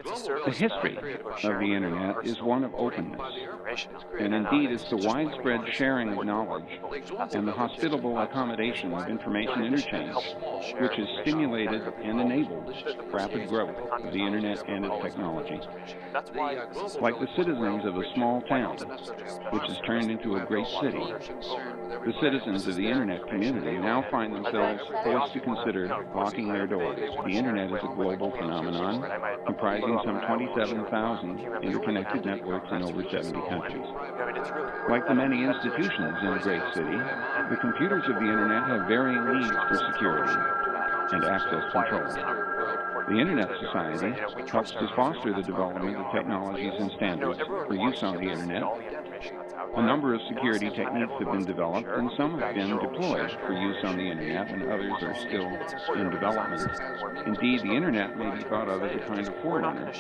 The history of the Internet is one of openness, and indeed it's the widespread sharing of knowledge and the hospitable accommodation of information interchange which has stimulated and enabled rapid growth of the Internet and its technology. Like the citizens of a small town, which has turned into a great city, the citizens of the Internet community now find themselves forced to consider locking their doors. The Internet is a global phenomenon comprising some 27,000 interconnected networks in over 70 countries. Like the many institutions in a great city, the computers of the Internet have varying needs for security and access control. The Internet Society helps to foster the development of technologies and standards for use on the Internet. A number of security techniques have been developed, and some have been deployed for use on the Internet, and others are still in development. Indeed, the Internet may be thought of as a kind of forerunner to